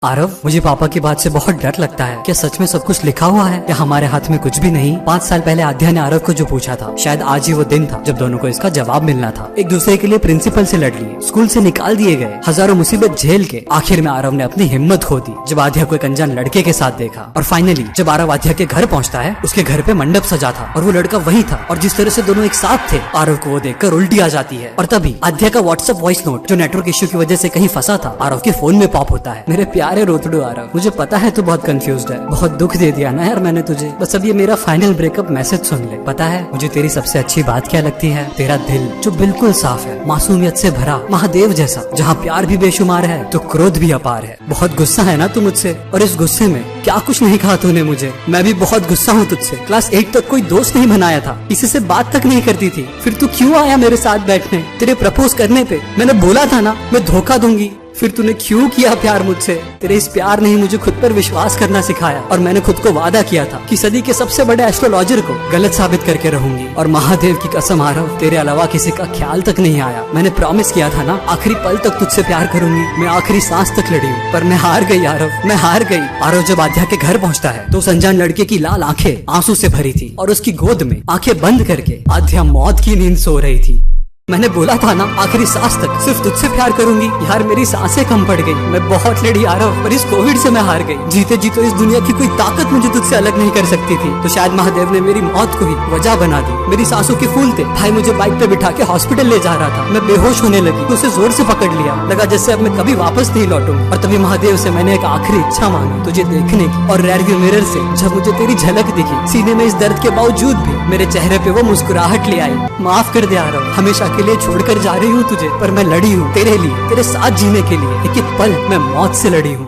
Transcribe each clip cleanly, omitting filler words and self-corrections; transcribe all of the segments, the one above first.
आरव, मुझे पापा की बात से बहुत डर लगता है। क्या सच में सब कुछ लिखा हुआ है या हमारे हाथ में कुछ भी नहीं? 5 साल पहले आध्या ने आरव को जो पूछा था, शायद आज ही वो दिन था जब दोनों को इसका जवाब मिलना था। एक दूसरे के लिए प्रिंसिपल से लड़ लिए, स्कूल से निकाल दिए गए, हजारों मुसीबत झेल के आखिर में आरव ने अपनी हिम्मत खो दी जब आध्या को एक अनजान लड़के के साथ देखा। और फाइनली जब आरव आध्या के घर पहुँचता है, उसके घर पे मंडप सजा था और वो लड़का वही था। और जिस तरह से दोनों एक साथ थे, आरव को वो देखकर उल्टी आ जाती है। और तभी आध्या का व्हाट्सएप वॉइस नोट जो नेटवर्क इश्यू की वजह से कहीं फंसा था, आरव के फोन में पॉप होता है। मेरे प्यारे रोतड़ू आरव, मुझे पता है तू बहुत कंफ्यूज्ड है, बहुत दुख दे दिया ना यार मैंने तुझे। बस अब ये मेरा फाइनल ब्रेकअप मैसेज सुन ले। पता है मुझे तेरी सबसे अच्छी बात क्या लगती है? तेरा दिल जो बिल्कुल साफ है, मासूमियत से भरा, महादेव जैसा। जहाँ प्यार भी बेशुमार है तो क्रोध भी अपार है। बहुत गुस्सा है ना तू मुझसे, और इस गुस्से में क्या कुछ नहीं कहा तूने मुझे। मैं भी बहुत गुस्सा हूँ तुझसे। क्लास 8 तक कोई दोस्त नहीं बनाया था, किसी से बात तक नहीं करती थी, फिर तू क्यों आया मेरे साथ बैठने? तेरे प्रपोज करने पे मैंने बोला था ना मैं धोखा दूंगी, फिर तूने क्यों किया प्यार मुझसे? तेरे इस प्यार ने ही मुझे खुद पर विश्वास करना सिखाया। और मैंने खुद को वादा किया था कि सदी के सबसे बड़े एस्ट्रोलॉजर को गलत साबित करके रहूंगी। और महादेव की कसम आरव, तेरे अलावा किसी का ख्याल तक नहीं आया। मैंने प्रॉमिस किया था ना आखिरी पल तक तुझसे प्यार करूंगी। मैं आखिरी सांस तक लड़ी हूँ, पर मैं हार गई आरव, मैं हार गई। आरव जब आध्या के घर पहुँचता है तो उस अनजान लड़के की लाल आंखें आंसू से भरी थी और उसकी गोद में आंखें बंद करके आध्या मौत की नींद सो रही थी। मैंने बोला था ना आखिरी सांस तक सिर्फ तुझसे प्यार करूंगी। यार मेरी सांसें कम पड़ गई, मैं बहुत लड़ी आरव, पर इस कोविड से मैं हार गई। जीते जी तो इस दुनिया की कोई ताकत मुझे तुझसे अलग नहीं कर सकती थी, तो शायद महादेव ने मेरी मौत को ही वजह बना दी। मेरी सांसों के फूल थे, भाई मुझे बाइक पे बिठा के हॉस्पिटल ले जा रहा था। मैं बेहोश होने लगी तो उसे जोर से पकड़ लिया, लगा जैसे अब मैं कभी वापस नहीं लौटूंगा। और तभी महादेव से मैंने एक आखिरी इच्छा मांगी, तुझे देखने की। और रेयरव्यू मिरर से जब मुझे तेरी झलक दिखी, सीने में इस दर्द के बावजूद भी मेरे चेहरे पे वो मुस्कुराहट ले आई। माफ कर दे आरव, हमेशा के लिए छोड़कर जा रही हूँ तुझे, पर मैं लड़ी हूँ तेरे लिए, तेरे साथ जीने के लिए। एक एक पल मैं मौत से लड़ी हूँ।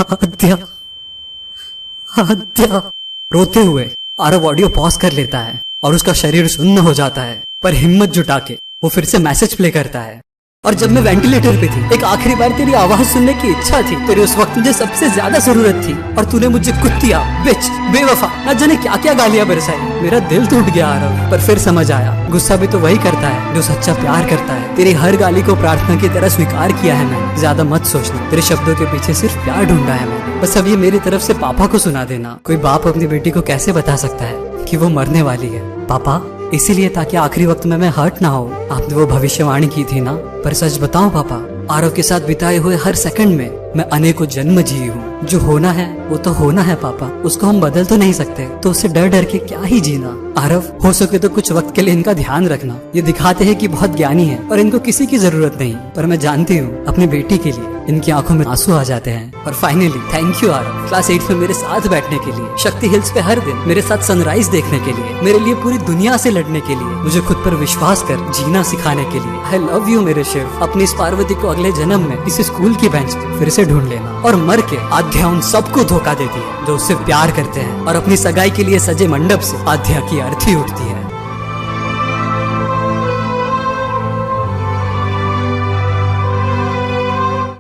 आध्या, आध्या। रोते हुए आरव ऑडियो पॉज कर लेता है और उसका शरीर सुन्न हो जाता है, पर हिम्मत जुटा के वो फिर से मैसेज प्ले करता है। और जब मैं वेंटिलेटर पे थी, एक आखिरी बार तेरी आवाज सुनने की इच्छा थी। तेरे उस वक्त मुझे सबसे ज्यादा जरूरत थी, और तूने मुझे कुत्तिया, बिच, बेवफा, न जाने क्या क्या गालियां बरसाई। मेरा दिल टूट गया आरव, पर फिर समझ आया गुस्सा भी तो वही करता है जो सच्चा प्यार करता है। तेरी हर गाली को प्रार्थना की तरह स्वीकार किया है मैंने। ज्यादा मत सोचना, तेरे शब्दों के पीछे सिर्फ प्यार ढूंढा है मैंने। बस अब ये मेरी तरफ से पापा को सुना देना। कोई बाप अपनी बेटी को कैसे बता सकता है कि वो मरने वाली है? पापा, इसीलिए ताकि आखिरी वक्त में मैं हर्ट ना हो, आपने वो भविष्यवाणी की थी ना। पर सच बताऊं पापा, आरव के साथ बिताए हुए हर सेकंड में मैं अनेकों जन्म जी हूँ। जो होना है वो तो होना है पापा, उसको हम बदल तो नहीं सकते, तो उससे डर डर के क्या ही जीना। आरव, हो सके तो कुछ वक्त के लिए इनका ध्यान रखना। ये दिखाते हैं कि बहुत ज्ञानी है और इनको किसी की जरूरत नहीं, पर मैं जानती हूँ अपनी बेटी के लिए इनकी आंखों में आंसू आ जाते हैं। और finally thank you Aarav, class 8 में मेरे साथ बैठने के लिए, शक्ति हिल्स पे हर दिन मेरे साथ सनराइज देखने के लिए, मेरे लिए पूरी दुनिया से लड़ने के लिए, मुझे खुद पर विश्वास कर जीना सिखाने के लिए। आई लव यू मेरे शिव। अपनी इस पार्वती को अगले जन्म में इस स्कूल की बेंच पे फिर से ढूंढ लेना। और मर के आध्या उन सबको धोखा देती है जो उससे प्यार करते हैं, और अपनी सगाई के लिए सजे मंडप से आध्या की अर्थी उठती है।